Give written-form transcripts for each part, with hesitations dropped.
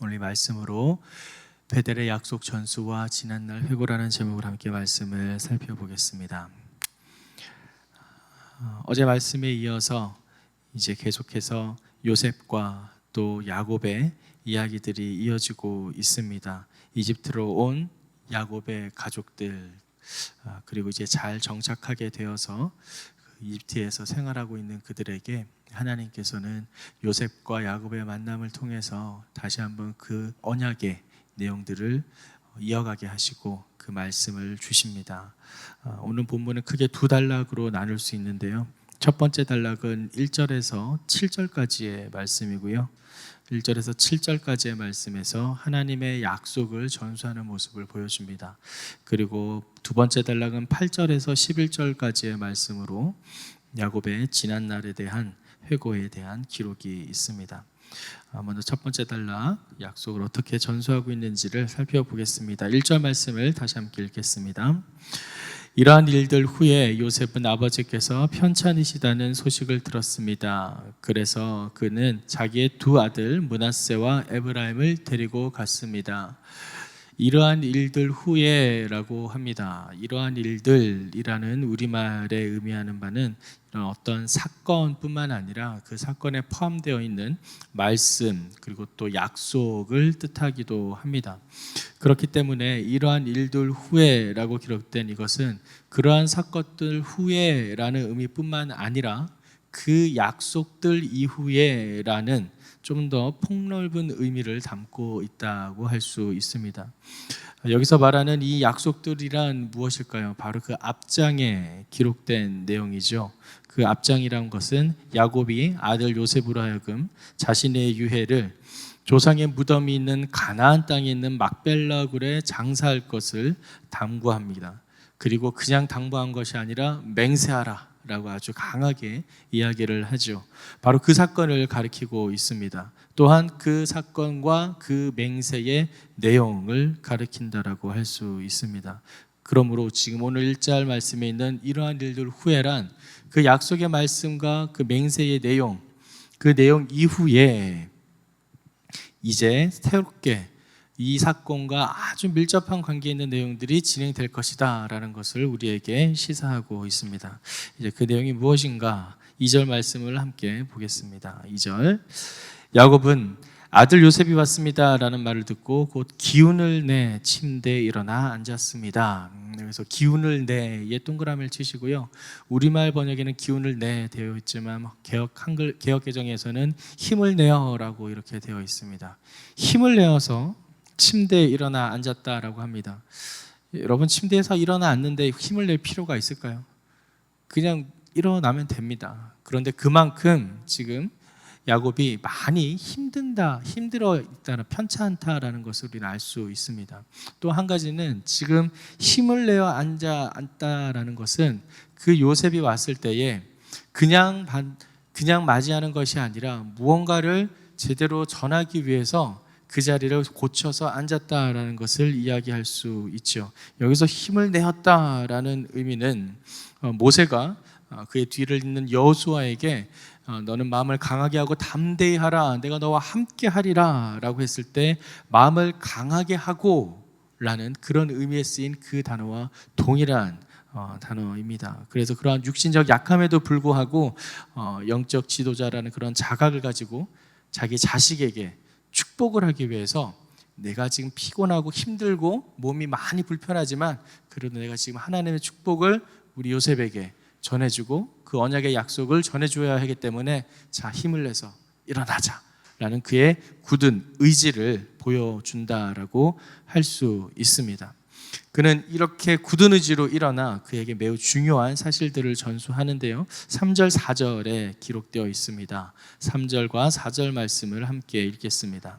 오늘 이 말씀으로 베델의 약속 전수와 지난날 회고라는 제목으로 함께 말씀을 살펴보겠습니다. 어제 말씀에 이어서 이제 계속해서 요셉과 또 야곱의 이야기들이 이어지고 있습니다. 이집트로 온 야곱의 가족들, 그리고 이제 잘 정착하게 되어서 이집트에서 생활하고 있는 그들에게 하나님께서는 요셉과 야곱의 만남을 통해서 다시 한번 그 언약의 내용들을 이어가게 하시고 그 말씀을 주십니다. 오늘 본문은 크게 두 단락으로 나눌 수 있는데요. 첫 번째 단락은 1절에서 7절까지의 말씀이고요. 1절에서 7절까지의 말씀에서 하나님의 약속을 전수하는 모습을 보여줍니다. 그리고 두 번째 단락은 8절에서 11절까지의 말씀으로 야곱의 지난날에 대한 회고에 대한 기록이 있습니다. 먼저 첫 번째 단락 약속을 어떻게 전수하고 있는지를 살펴보겠습니다. 1절 말씀을 다시 함께 읽겠습니다. 이러한 일들 후에 요셉은 아버지께서 편찮으시다는 소식을 들었습니다. 그래서 그는 자기의 두 아들 므낫세와 에브라임을 데리고 갔습니다. 이러한 일들 후에라고 합니다. 이러한 일들이라는 우리말에 의미하는 바는 이런 어떤 사건뿐만 아니라 그 사건에 포함되어 있는 말씀 그리고 또 약속을 뜻하기도 합니다. 그렇기 때문에 이러한 일들 후에라고 기록된 이것은 그러한 사건들 후에라는 의미뿐만 아니라 그 약속들 이후에라는 좀 더 폭넓은 의미를 담고 있다고 할 수 있습니다. 여기서 말하는 이 약속들이란 무엇일까요? 바로 그 앞장에 기록된 내용이죠. 그 앞장이란 것은 야곱이 아들 요셉으로 하여금 자신의 유해를 조상의 무덤이 있는 가나안 땅에 있는 막벨라 굴에 장사할 것을 당부합니다. 그리고 그냥 당부한 것이 아니라 맹세하라 라고 아주 강하게 이야기를 하죠. 바로 그 사건을 가리키고 있습니다. 또한 그 사건과 그 맹세의 내용을 가리킨다라고 할 수 있습니다. 그러므로 지금 오늘 1절 말씀에 있는 이러한 일들 후에란 그 약속의 말씀과 그 맹세의 내용, 그 내용 이후에 이제 새롭게 이 사건과 아주 밀접한 관계에 있는 내용들이 진행될 것이다 라는 것을 우리에게 시사하고 있습니다. 이제 그 내용이 무엇인가 2절 말씀을 함께 보겠습니다. 2절 야곱은 아들 요셉이 왔습니다 라는 말을 듣고 곧 기운을 내 침대에 일어나 앉았습니다. 그래서 기운을 내에 동그라미를 치시고요. 우리말 번역에는 기운을 내 되어 있지만 개역 개정에서는 힘을 내어라고 이렇게 되어 있습니다. 힘을 내어서 침대에 일어나 앉았다라고 합니다. 여러분 침대에서 일어나 앉는데 힘을 낼 필요가 있을까요? 그냥 일어나면 됩니다. 그런데 그만큼 지금 야곱이 많이 힘들어 있다는 편찮다라는 것을 우리는 알 수 있습니다. 또 한 가지는 지금 힘을 내어 앉다라는 것은 그 요셉이 왔을 때에 그냥 맞이하는 것이 아니라 무언가를 제대로 전하기 위해서 그 자리를 고쳐서 앉았다라는 것을 이야기할 수 있죠. 여기서 힘을 내었다라는 의미는 모세가 그의 뒤를 잇는 여호수아에게 너는 마음을 강하게 하고 담대히 하라 내가 너와 함께 하리라 라고 했을 때 마음을 강하게 하고 라는 그런 의미에 쓰인 그 단어와 동일한 단어입니다. 그래서 그러한 육신적 약함에도 불구하고 영적 지도자라는 그런 자각을 가지고 자기 자식에게 축복을 하기 위해서 내가 지금 피곤하고 힘들고 몸이 많이 불편하지만 그래도 내가 지금 하나님의 축복을 우리 요셉에게 전해주고 그 언약의 약속을 전해줘야 하기 때문에 자 힘을 내서 일어나자 라는 그의 굳은 의지를 보여준다라고 할 수 있습니다. 그는 이렇게 굳은 의지로 일어나 그에게 매우 중요한 사실들을 전수하는데요. 3절 4절에 기록되어 있습니다. 3절과 4절 말씀을 함께 읽겠습니다.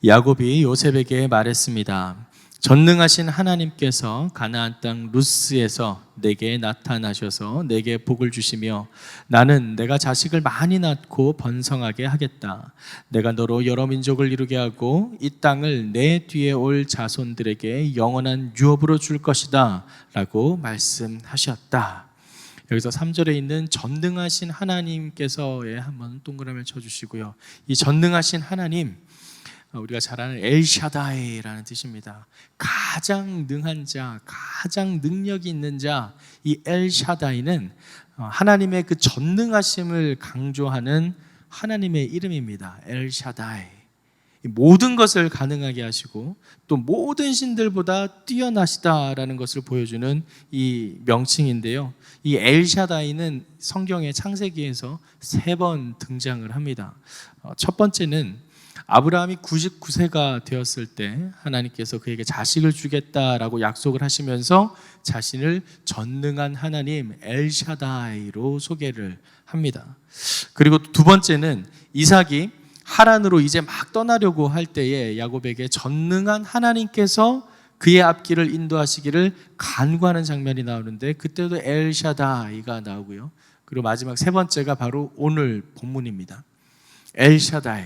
야곱이 요셉에게 말했습니다. 전능하신 하나님께서 가나안 땅 루스에서 내게 나타나셔서 내게 복을 주시며 나는 내가 자식을 많이 낳고 번성하게 하겠다. 내가 너로 여러 민족을 이루게 하고 이 땅을 내 뒤에 올 자손들에게 영원한 유업으로 줄 것이다 라고 말씀하셨다. 여기서 3절에 있는 전능하신 하나님께서에 한번 동그라미를 쳐주시고요. 이 전능하신 하나님, 우리가 잘 아는 엘샤다이라는 뜻입니다. 가장 능한 자, 가장 능력이 있는 자, 이 엘샤다이는 하나님의 그 전능하심을 강조하는 하나님의 이름입니다. 엘샤다이. 모든 것을 가능하게 하시고 또 모든 신들보다 뛰어나시다라는 것을 보여주는 이 명칭인데요. 이 엘샤다이는 성경의 창세기에서 3번 등장을 합니다. 첫 번째는 아브라함이 99세가 되었을 때 하나님께서 그에게 자식을 주겠다라고 약속을 하시면서 자신을 전능한 하나님 엘샤다이로 소개를 합니다. 그리고 두 번째는 이삭이 하란으로 이제 막 떠나려고 할 때에 야곱에게 전능한 하나님께서 그의 앞길을 인도하시기를 간구하는 장면이 나오는데 그때도 엘샤다이가 나오고요. 그리고 마지막 세 번째가 바로 오늘 본문입니다. 엘샤다이,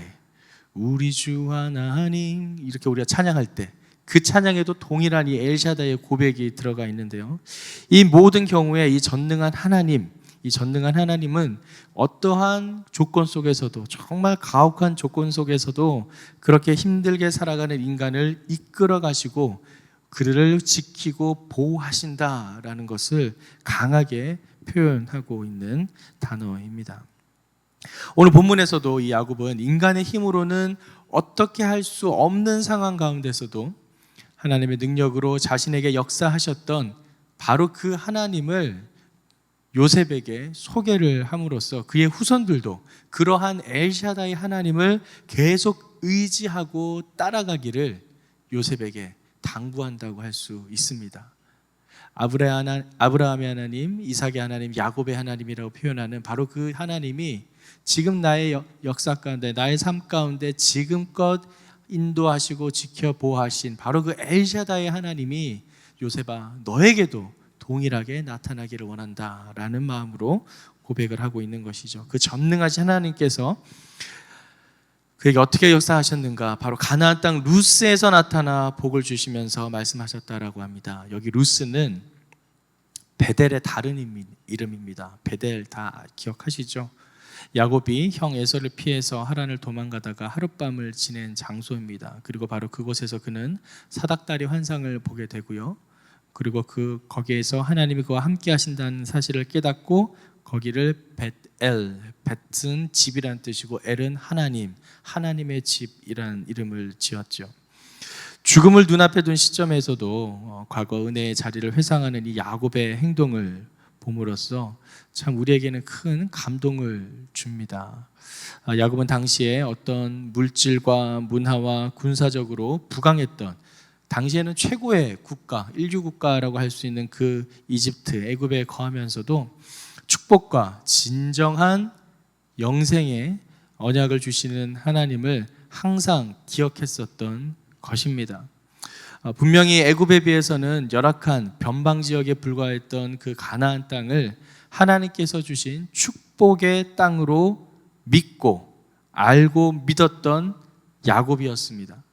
우리 주 하나님, 이렇게 우리가 찬양할 때 그 찬양에도 동일한 이 엘샤다이의 고백이 들어가 있는데요. 이 모든 경우에 이 전능한 하나님, 이 전능한 하나님은 어떠한 조건 속에서도, 정말 가혹한 조건 속에서도 그렇게 힘들게 살아가는 인간을 이끌어 가시고 그들을 지키고 보호하신다라는 것을 강하게 표현하고 있는 단어입니다. 오늘 본문에서도 이 야곱은 인간의 힘으로는 어떻게 할 수 없는 상황 가운데서도 하나님의 능력으로 자신에게 역사하셨던 바로 그 하나님을 요셉에게 소개를 함으로써 그의 후손들도 그러한 엘샤다이 하나님을 계속 의지하고 따라가기를 요셉에게 당부한다고 할 수 있습니다. 아브라함의 하나님, 이삭의 하나님, 야곱의 하나님이라고 표현하는 바로 그 하나님이 지금 나의 역사 가운데, 나의 삶 가운데 지금껏 인도하시고 지켜 보호하신 바로 그 엘샤다이 하나님이 요셉아, 너에게도 동일하게 나타나기를 원한다라는 마음으로 고백을 하고 있는 것이죠. 그 전능하신 하나님께서 그에게 어떻게 역사하셨는가? 바로 가나안 땅 루스에서 나타나 복을 주시면서 말씀하셨다라고 합니다. 여기 루스는 베델의 다른 이름입니다. 베델 다 기억하시죠? 야곱이 형 에서를 피해서 하란을 도망가다가 하룻밤을 지낸 장소입니다. 그리고 바로 그곳에서 그는 사닥다리 환상을 보게 되고요. 그리고 거기에서 하나님이 그와 함께 하신다는 사실을 깨닫고 거기를 벳엘, 벳은 집이란 뜻이고 엘은 하나님, 하나님의 집이란 이름을 지었죠. 죽음을 눈앞에 둔 시점에서도 과거 은혜의 자리를 회상하는 이 야곱의 행동을 봄으로써 참 우리에게는 큰 감동을 줍니다. 야곱은 당시에 어떤 물질과 문화와 군사적으로 부강했던 당시에는 최고의 국가, 일류 국가라고 할 수 있는 그 이집트, 애굽에 거하면서도 축복과 진정한 영생의 언약을 주시는 하나님을 항상 기억했었던 것입니다. 분명히 애굽에 비해서는 열악한 변방 지역에 불과했던 그 가나안 땅을 하나님께서 주신 축복의 땅으로 믿고 알고 믿었던 야곱이었습니다.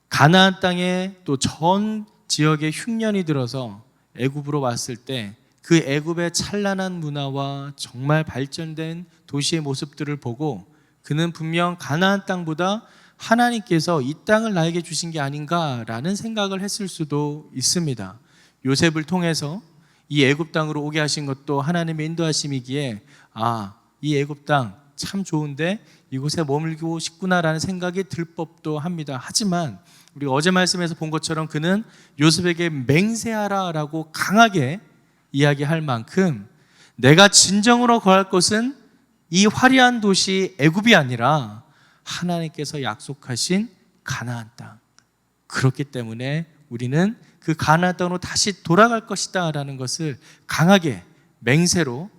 가나안 땅에 또 전 지역에 흉년이 들어서 애굽으로 왔을 때 그 애굽의 찬란한 문화와 정말 발전된 도시의 모습들을 보고 그는 분명 가나안 땅보다 하나님께서 이 땅을 나에게 주신 게 아닌가라는 생각을 했을 수도 있습니다. 요셉을 통해서 이 애굽 땅으로 오게 하신 것도 하나님의 인도하심이기에 이 애굽 땅 참 좋은데 이곳에 머물고 싶구나라는 생각이 들 법도 합니다. 하지만 우리가 어제 말씀에서 본 것처럼 그는 요셉에게 맹세하라라고 강하게 이야기할 만큼 내가 진정으로 거할 것은 이 화려한 도시 애굽이 아니라 하나님께서 약속하신 가나안 땅. 그렇기 때문에 우리는 그 가나안 땅으로 다시 돌아갈 것이다 라는 것을 강하게 맹세로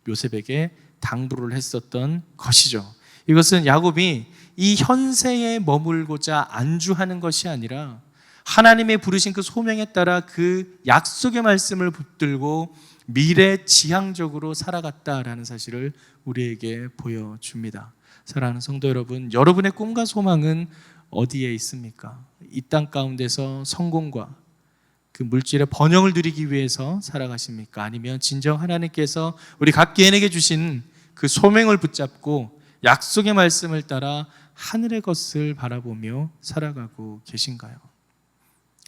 요셉에게 당부를 했었던 것이죠. 이것은 야곱이 이 현세에 머물고자 안주하는 것이 아니라 하나님의 부르신 그 소명에 따라 그 약속의 말씀을 붙들고 미래 지향적으로 살아갔다라는 사실을 우리에게 보여줍니다. 사랑하는 성도 여러분, 여러분의 꿈과 소망은 어디에 있습니까? 이 땅 가운데서 성공과 그 물질의 번영을 누리기 위해서 살아가십니까? 아니면 진정 하나님께서 우리 각 개인에게 주신 그 소명을 붙잡고 약속의 말씀을 따라 하늘의 것을 바라보며 살아가고 계신가요?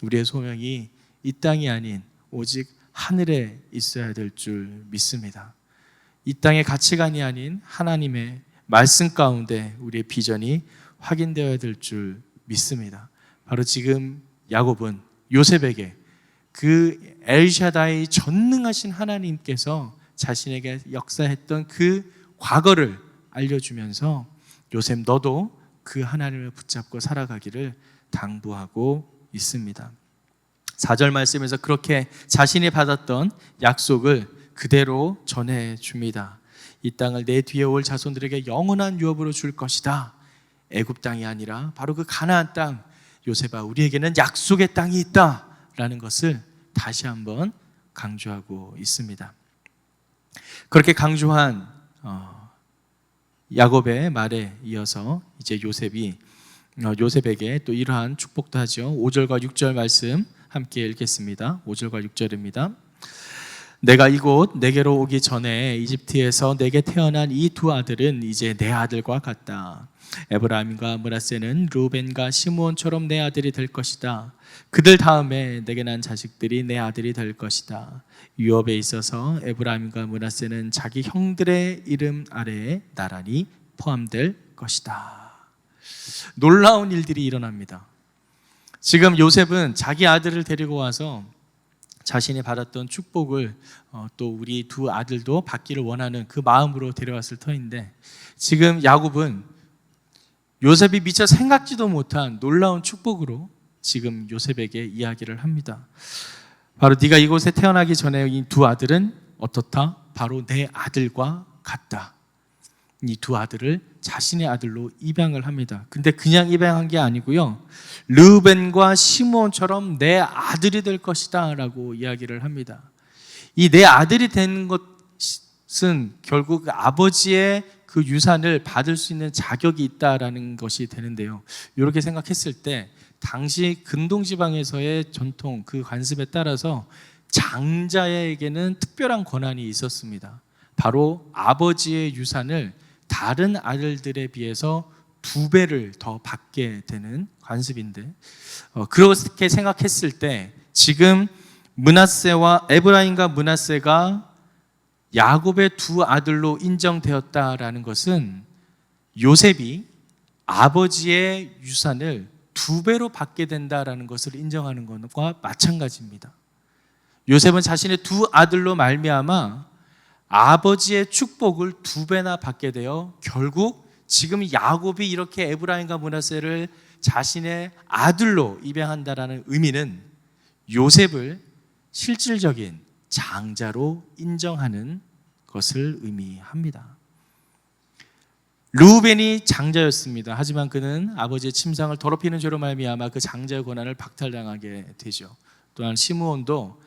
우리의 소명이 이 땅이 아닌 오직 하늘에 있어야 될 줄 믿습니다. 이 땅의 가치관이 아닌 하나님의 말씀 가운데 우리의 비전이 확인되어야 될 줄 믿습니다. 바로 지금 야곱은 요셉에게 그 엘샤다이 전능하신 하나님께서 자신에게 역사했던 그 과거를 알려주면서 요셉 너도 그 하나님을 붙잡고 살아가기를 당부하고 있습니다. 4절 말씀에서 그렇게 자신이 받았던 약속을 그대로 전해줍니다. 이 땅을 내 뒤에 올 자손들에게 영원한 유업으로 줄 것이다. 애굽 땅이 아니라 바로 그 가나안 땅, 요셉아 우리에게는 약속의 땅이 있다라는 것을 다시 한번 강조하고 있습니다. 그렇게 강조한 야곱의 말에 이어서 이제 요셉에게 또 이러한 축복도 하죠. 5절과 6절 말씀 함께 읽겠습니다. 5절과 6절입니다. 내가 이곳 내게로 오기 전에 이집트에서 내게 태어난 이 두 아들은 이제 내 아들과 같다. 에브라임과 므낫세는 루벤과 시므온처럼 내 아들이 될 것이다. 그들 다음에 내게 난 자식들이 내 아들이 될 것이다. 유업에 있어서 에브라임과 므낫세는 자기 형들의 이름 아래에 나란히 포함될 것이다. 놀라운 일들이 일어납니다. 지금 요셉은 자기 아들을 데리고 와서 자신이 받았던 축복을 또 우리 두 아들도 받기를 원하는 그 마음으로 데려왔을 터인데, 지금 야곱은 요셉이 미처 생각지도 못한 놀라운 축복으로 지금 요셉에게 이야기를 합니다. 바로 네가 이곳에 태어나기 전에 이 두 아들은 어떻다? 바로 내 아들과 같다. 이 두 아들을 자신의 아들로 입양을 합니다. 근데 그냥 입양한 게 아니고요, 르우벤과 시므온처럼 내 아들이 될 것이다 라고 이야기를 합니다. 이 내 아들이 된 것은 결국 아버지의 그 유산을 받을 수 있는 자격이 있다라는 것이 되는데요, 이렇게 생각했을 때 당시 근동지방에서의 전통, 그 관습에 따라서 장자에게는 특별한 권한이 있었습니다. 바로 아버지의 유산을 다른 아들들에 비해서 2배를 더 받게 되는 관습인데, 그렇게 생각했을 때 지금 므낫세와 에브라임과 므낫세가 야곱의 두 아들로 인정되었다라는 것은 요셉이 아버지의 유산을 2배로 받게 된다라는 것을 인정하는 것과 마찬가지입니다. 요셉은 자신의 두 아들로 말미암아 아버지의 축복을 2배나 받게 되어 결국 지금 야곱이 이렇게 에브라임과 므낫세를 자신의 아들로 입양한다라는 의미는 요셉을 실질적인 장자로 인정하는 것을 의미합니다. 르우벤이 장자였습니다. 하지만 그는 아버지의 침상을 더럽히는 죄로 말미암아 그 장자의 권한을 박탈당하게 되죠. 또한 시므온도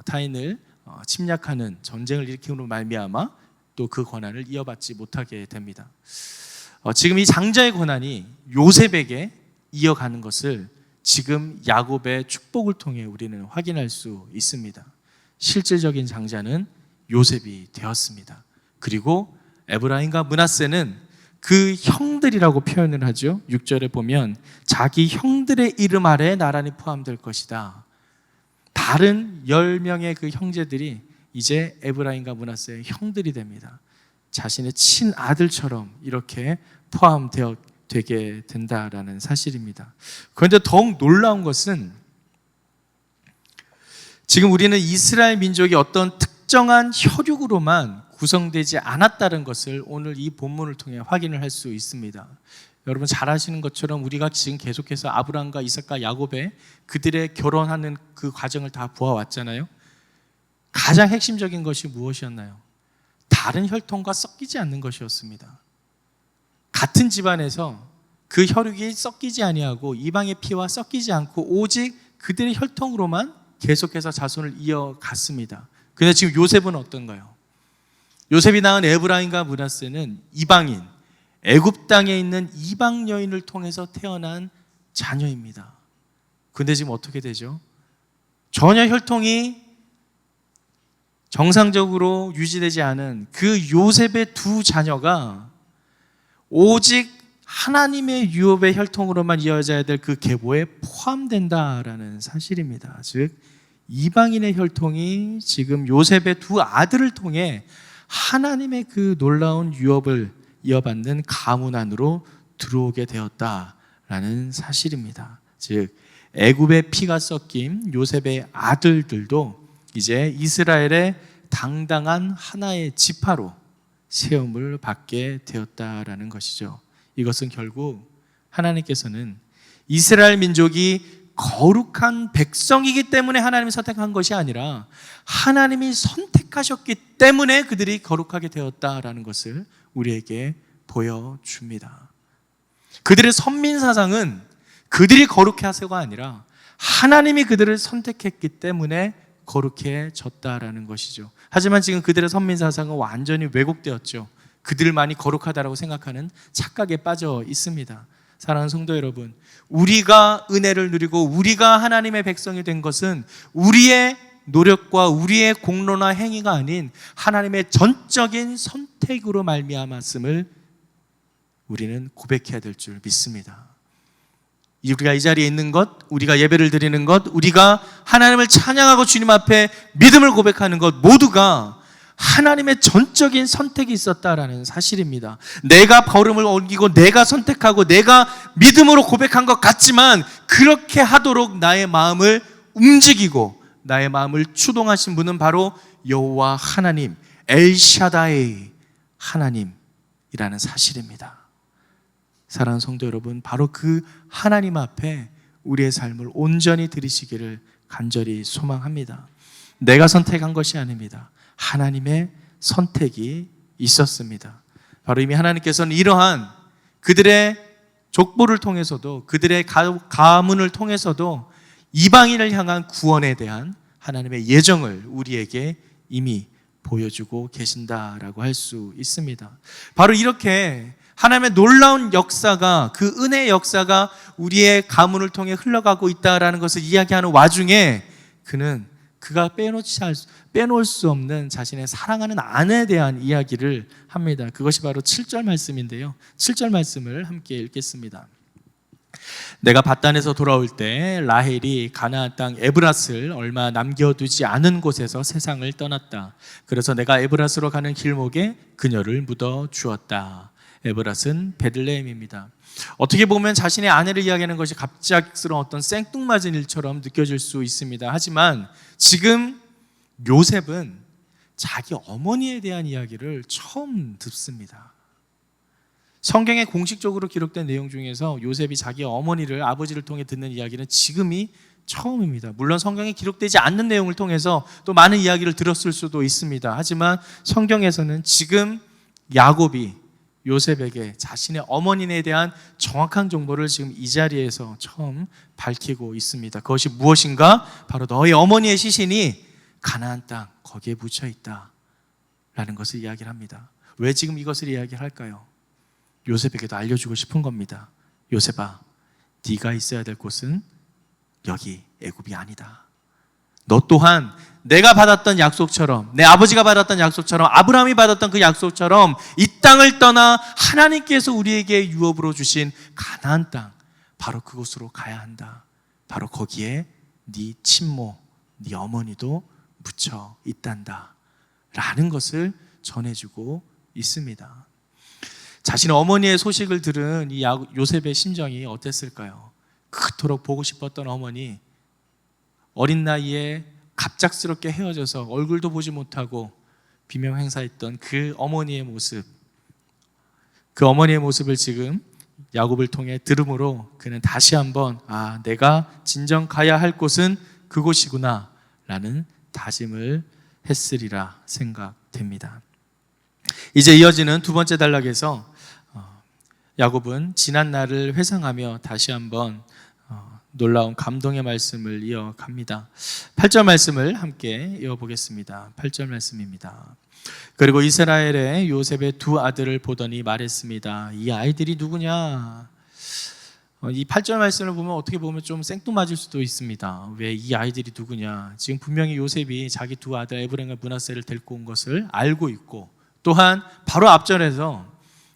타인을 침략하는 전쟁을 일으킴으로 말미암아 또 그 권한을 이어받지 못하게 됩니다. 지금 이 장자의 권한이 요셉에게 이어가는 것을 지금 야곱의 축복을 통해 우리는 확인할 수 있습니다. 실질적인 장자는 요셉이 되었습니다. 그리고 에브라임과 므낫세는 그 형들이라고 표현을 하죠. 6절에 보면 자기 형들의 이름 아래에 나란히 포함될 것이다. 다른 10명의 그 형제들이 이제 에브라임과 므낫세의 형들이 됩니다. 자신의 친아들처럼 이렇게 포함되게 된다라는 사실입니다. 그런데 더욱 놀라운 것은 지금 우리는 이스라엘 민족이 어떤 특정한 혈육으로만 구성되지 않았다는 것을 오늘 이 본문을 통해 확인을 할 수 있습니다. 여러분 잘 아시는 것처럼 우리가 지금 계속해서 아브라함과 이삭과 야곱의 그들의 결혼하는 그 과정을 다 보아왔잖아요. 가장 핵심적인 것이 무엇이었나요? 다른 혈통과 섞이지 않는 것이었습니다. 같은 집안에서 그 혈육이 섞이지 아니하고 이방의 피와 섞이지 않고 오직 그들의 혈통으로만 계속해서 자손을 이어갔습니다. 그런데 지금 요셉은 어떤가요? 요셉이 낳은 에브라임과 므낫세는 이방인, 애굽 땅에 있는 이방 여인을 통해서 태어난 자녀입니다. 그런데 지금 어떻게 되죠? 전혀 혈통이 정상적으로 유지되지 않은 그 요셉의 두 자녀가 오직 하나님의 유업의 혈통으로만 이어져야 될 그 계보에 포함된다라는 사실입니다. 즉 이방인의 혈통이 지금 요셉의 두 아들을 통해 하나님의 그 놀라운 유업을 이어받는 가문 안으로 들어오게 되었다라는 사실입니다. 즉 애굽의 피가 섞인 요셉의 아들들도 이제 이스라엘의 당당한 하나의 지파로 세움을 받게 되었다라는 것이죠. 이것은 결국 하나님께서는 이스라엘 민족이 거룩한 백성이기 때문에 하나님이 선택한 것이 아니라 하나님이 선택하셨기 때문에 그들이 거룩하게 되었다라는 것을 우리에게 보여줍니다. 그들의 선민사상은 그들이 거룩해서가 아니라 하나님이 그들을 선택했기 때문에 거룩해졌다라는 것이죠. 하지만 지금 그들의 선민사상은 완전히 왜곡되었죠. 그들만이 거룩하다라고 생각하는 착각에 빠져 있습니다. 사랑하는 성도 여러분, 우리가 은혜를 누리고 우리가 하나님의 백성이 된 것은 우리의 노력과 우리의 공로나 행위가 아닌 하나님의 전적인 선택으로 말미암았음을 우리는 고백해야 될 줄 믿습니다. 우리가 이 자리에 있는 것, 우리가 예배를 드리는 것, 우리가 하나님을 찬양하고 주님 앞에 믿음을 고백하는 것 모두가 하나님의 전적인 선택이 있었다라는 사실입니다. 내가 걸음을 옮기고 내가 선택하고 내가 믿음으로 고백한 것 같지만 그렇게 하도록 나의 마음을 움직이고 나의 마음을 추동하신 분은 바로 여호와 하나님, 엘샤다이 하나님이라는 사실입니다. 사랑하는 성도 여러분, 바로 그 하나님 앞에 우리의 삶을 온전히 드리시기를 간절히 소망합니다. 내가 선택한 것이 아닙니다. 하나님의 선택이 있었습니다. 바로 이미 하나님께서는 이러한 그들의 족보를 통해서도 그들의 가문을 통해서도 이방인을 향한 구원에 대한 하나님의 예정을 우리에게 이미 보여주고 계신다라고 할 수 있습니다. 바로 이렇게 하나님의 놀라운 역사가, 그 은혜의 역사가 우리의 가문을 통해 흘러가고 있다라는 것을 이야기하는 와중에 그가 빼놓을 수 없는 자신의 사랑하는 아내에 대한 이야기를 합니다. 그것이 바로 7절 말씀인데요. 7절 말씀을 함께 읽겠습니다. 내가 밧단에서 돌아올 때 라헬이 가나안 땅 에브라스를 얼마 남겨두지 않은 곳에서 세상을 떠났다. 그래서 내가 에브라스로 가는 길목에 그녀를 묻어 주었다. 에브라스는 베들레헴입니다. 어떻게 보면 자신의 아내를 이야기하는 것이 갑작스러운 어떤 생뚱맞은 일처럼 느껴질 수 있습니다. 하지만 지금 요셉은 자기 어머니에 대한 이야기를 처음 듣습니다. 성경에 공식적으로 기록된 내용 중에서 요셉이 자기 어머니를, 아버지를 통해 듣는 이야기는 지금이 처음입니다. 물론 성경에 기록되지 않는 내용을 통해서 또 많은 이야기를 들었을 수도 있습니다. 하지만 성경에서는 지금 야곱이 요셉에게 자신의 어머니에 대한 정확한 정보를 지금 이 자리에서 처음 밝히고 있습니다. 그것이 무엇인가? 바로 너희 어머니의 시신이 가나안 땅 거기에 묻혀 있다 라는 것을 이야기를 합니다. 왜 지금 이것을 이야기할까요? 요셉에게도 알려주고 싶은 겁니다. 요셉아, 네가 있어야 될 곳은 여기 애굽이 아니다. 너 또한 내가 받았던 약속처럼, 내 아버지가 받았던 약속처럼, 아브라함이 받았던 그 약속처럼 이 땅을 떠나 하나님께서 우리에게 유업으로 주신 가나안 땅, 바로 그곳으로 가야 한다. 바로 거기에 네 친모, 네 어머니도 묻혀 있단다 라는 것을 전해주고 있습니다. 자신의 어머니의 소식을 들은 이 요셉의 심정이 어땠을까요? 그토록 보고 싶었던 어머니, 어린 나이에 갑작스럽게 헤어져서 얼굴도 보지 못하고 비명 행사했던 그 어머니의 모습, 그 어머니의 모습을 지금 야곱을 통해 들음으로 그는 다시 한번 내가 진정 가야 할 곳은 그곳이구나 라는 다짐을 했으리라 생각됩니다. 이제 이어지는 두 번째 단락에서 야곱은 지난 날을 회상하며 다시 한번 놀라운 감동의 말씀을 이어갑니다. 8절 말씀을 함께 이어보겠습니다. 8절 말씀입니다. 그리고 이스라엘의 요셉의 두 아들을 보더니 말했습니다. 이 아이들이 누구냐? 이 8절 말씀을 보면 어떻게 보면 좀 생뚱맞을 수도 있습니다. 왜 이 아이들이 누구냐? 지금 분명히 요셉이 자기 두 아들 에브라임과 므낫세를 데리고 온 것을 알고 있고, 또한 바로 앞절에서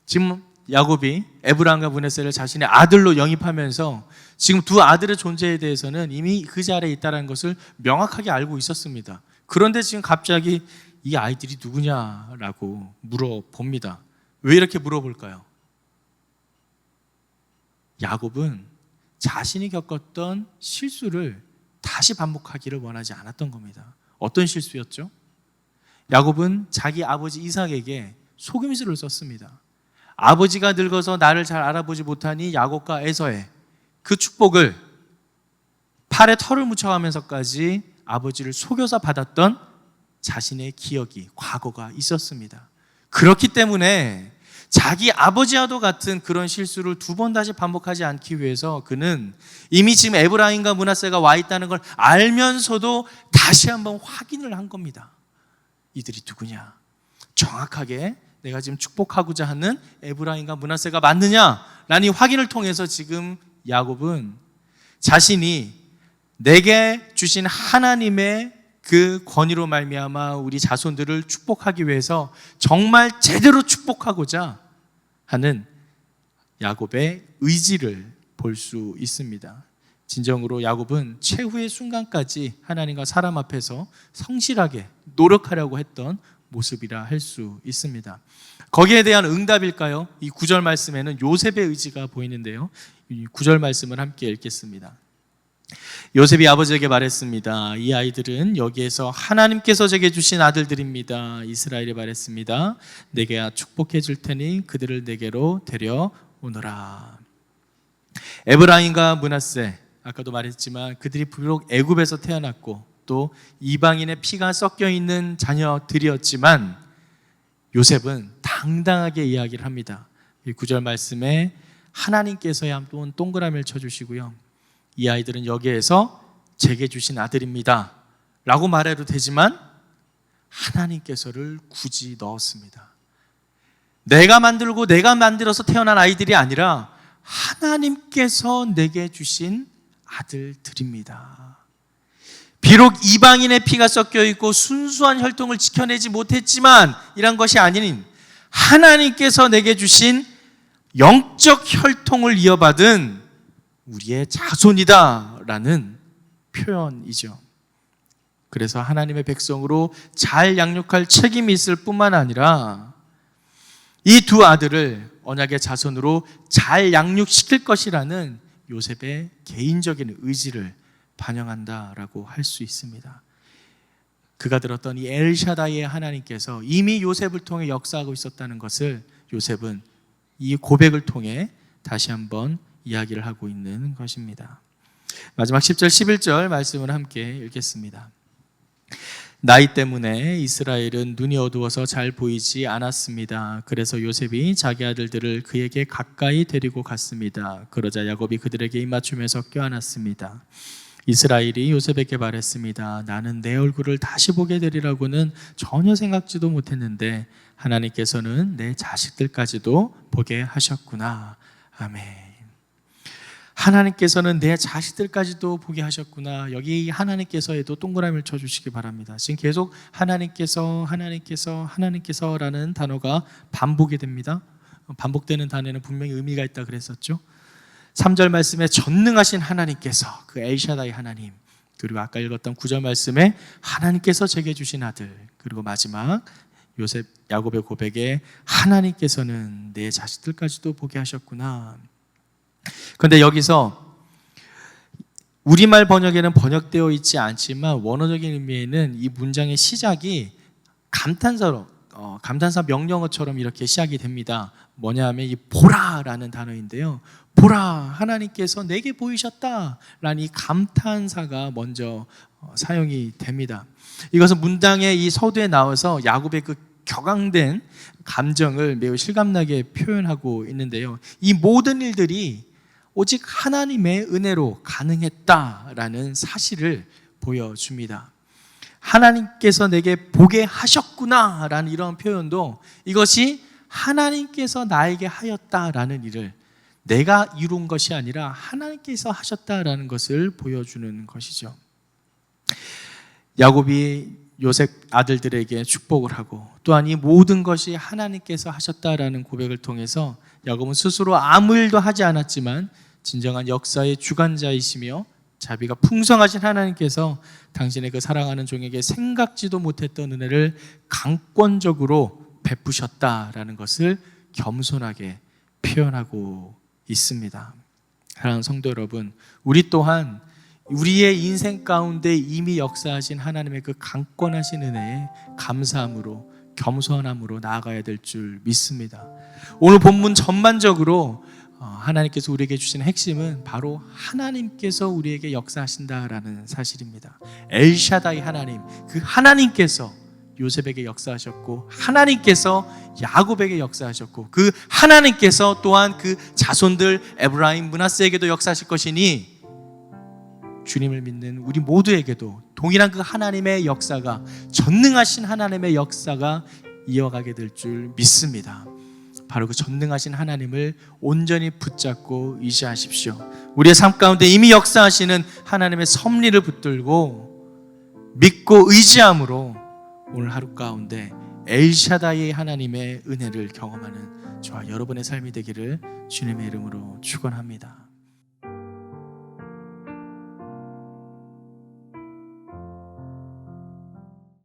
지금 야곱이 에브라임과 므낫세를 자신의 아들로 영입하면서 지금 두 아들의 존재에 대해서는 이미 그 자리에 있다는 것을 명확하게 알고 있었습니다. 그런데 지금 갑자기 이 아이들이 누구냐라고 물어봅니다. 왜 이렇게 물어볼까요? 야곱은 자신이 겪었던 실수를 다시 반복하기를 원하지 않았던 겁니다. 어떤 실수였죠? 야곱은 자기 아버지 이삭에게 속임수를 썼습니다. 아버지가 늙어서 나를 잘 알아보지 못하니 야곱과 에서의 그 축복을 팔에 털을 묻혀가면서까지 아버지를 속여서 받았던 자신의 기억이, 과거가 있었습니다. 그렇기 때문에 자기 아버지와도 같은 그런 실수를 두 번 다시 반복하지 않기 위해서 그는 이미 지금 에브라임과 므낫세가 와 있다는 걸 알면서도 다시 한번 확인을 한 겁니다. 이들이 누구냐? 정확하게 내가 지금 축복하고자 하는 에브라임과 므낫세가 맞느냐라는 이 확인을 통해서 지금 야곱은 자신이 내게 주신 하나님의 그 권위로 말미암아 우리 자손들을 축복하기 위해서 정말 제대로 축복하고자 하는 야곱의 의지를 볼 수 있습니다. 진정으로 야곱은 최후의 순간까지 하나님과 사람 앞에서 성실하게 노력하려고 했던 모습이라 할 수 있습니다. 거기에 대한 응답일까요? 이 9절 말씀에는 요셉의 의지가 보이는데요. 이 9절 말씀을 함께 읽겠습니다. 요셉이 아버지에게 말했습니다. 이 아이들은 여기에서 하나님께서 제게 주신 아들들입니다. 이스라엘이 말했습니다. 내게 축복해 줄 테니 그들을 내게로 데려오너라. 에브라임과 므낫세, 아까도 말했지만 그들이 비록 애굽에서 태어났고 또 이방인의 피가 섞여 있는 자녀들이었지만 요셉은 당당하게 이야기를 합니다. 이 9절 말씀에 하나님께서야 한번 동그라미를 쳐주시고요. 이 아이들은 여기에서 제게 주신 아들입니다 라고 말해도 되지만 하나님께서를 굳이 넣었습니다. 내가 만들고 내가 만들어서 태어난 아이들이 아니라 하나님께서 내게 주신 아들들입니다. 비록 이방인의 피가 섞여 있고 순수한 혈통을 지켜내지 못했지만 이란 것이 아닌 하나님께서 내게 주신 영적 혈통을 이어받은 우리의 자손이다라는 표현이죠. 그래서 하나님의 백성으로 잘 양육할 책임이 있을 뿐만 아니라 이 두 아들을 언약의 자손으로 잘 양육시킬 것이라는 요셉의 개인적인 의지를 반영한다라고 할 수 있습니다. 그가 들었던 이 엘샤다이의 하나님께서 이미 요셉을 통해 역사하고 있었다는 것을 요셉은 이 고백을 통해 다시 한번 이야기를 하고 있는 것입니다. 마지막 10절 11절 말씀을 함께 읽겠습니다. 나이 때문에 이스라엘은 눈이 어두워서 잘 보이지 않았습니다. 그래서 요셉이 자기 아들들을 그에게 가까이 데리고 갔습니다. 그러자 야곱이 그들에게 입맞추면서 껴안았습니다. 이스라엘이 요셉에게 말했습니다. 나는 내 얼굴을 다시 보게 되리라고는 전혀 생각지도 못했는데 하나님께서는 내 자식들까지도 보게 하셨구나. 아멘. 하나님께서는 내 자식들까지도 보게 하셨구나. 여기 하나님께서에도 동그라미를 쳐주시기 바랍니다. 지금 계속 하나님께서라는 단어가 반복이 됩니다. 반복되는 단어에는 분명히 의미가 있다 그랬었죠. 3절 말씀에 전능하신 하나님께서, 그 엘샤다이 하나님, 그리고 아까 읽었던 9절 말씀에 하나님께서 제게 주신 아들, 그리고 마지막 야곱의 고백에 하나님께서는 내 자식들까지도 보게 하셨구나. 그런데 여기서 우리말 번역에는 번역되어 있지 않지만 원어적인 의미에는 이 문장의 시작이 감탄사 명령어처럼 이렇게 시작이 됩니다. 뭐냐 하면 이 보라라는 단어인데요. 보라, 하나님께서 내게 보이셨다라는 이 감탄사가 먼저 사용이 됩니다. 이것은 문장의 이 서두에 나와서 야곱의 그 격앙된 감정을 매우 실감나게 표현하고 있는데요. 이 모든 일들이 오직 하나님의 은혜로 가능했다라는 사실을 보여줍니다. 하나님께서 내게 보게 하셨구나라는 이런 표현도 이것이 하나님께서 나에게 하였다라는 일을 내가 이룬 것이 아니라 하나님께서 하셨다라는 것을 보여주는 것이죠. 야곱이 요셉 아들들에게 축복을 하고 또한 이 모든 것이 하나님께서 하셨다라는 고백을 통해서 야곱은 스스로 아무 일도 하지 않았지만 진정한 역사의 주관자이시며 자비가 풍성하신 하나님께서 당신의 그 사랑하는 종에게 생각지도 못했던 은혜를 강권적으로 베푸셨다라는 것을 겸손하게 표현하고 있습니다. 사랑하는 성도 여러분, 우리 또한 우리의 인생 가운데 이미 역사하신 하나님의 그 강권하신 은혜에 감사함으로 겸손함으로 나아가야 될 줄 믿습니다. 오늘 본문 전반적으로 하나님께서 우리에게 주신 핵심은 바로 하나님께서 우리에게 역사하신다라는 사실입니다. 엘샤다이 하나님, 그 하나님께서 요셉에게 역사하셨고 하나님께서 야곱에게 역사하셨고 그 하나님께서 또한 그 자손들 에브라임, 므낫세에게도 역사하실 것이니 주님을 믿는 우리 모두에게도 동일한 그 하나님의 역사가, 전능하신 하나님의 역사가 이어가게 될 줄 믿습니다. 바로 그 전능하신 하나님을 온전히 붙잡고 의지하십시오. 우리의 삶 가운데 이미 역사하시는 하나님의 섭리를 붙들고 믿고 의지함으로 오늘 하루 가운데 엘샤다이 하나님의 은혜를 경험하는 저와 여러분의 삶이 되기를 주님의 이름으로 축원합니다.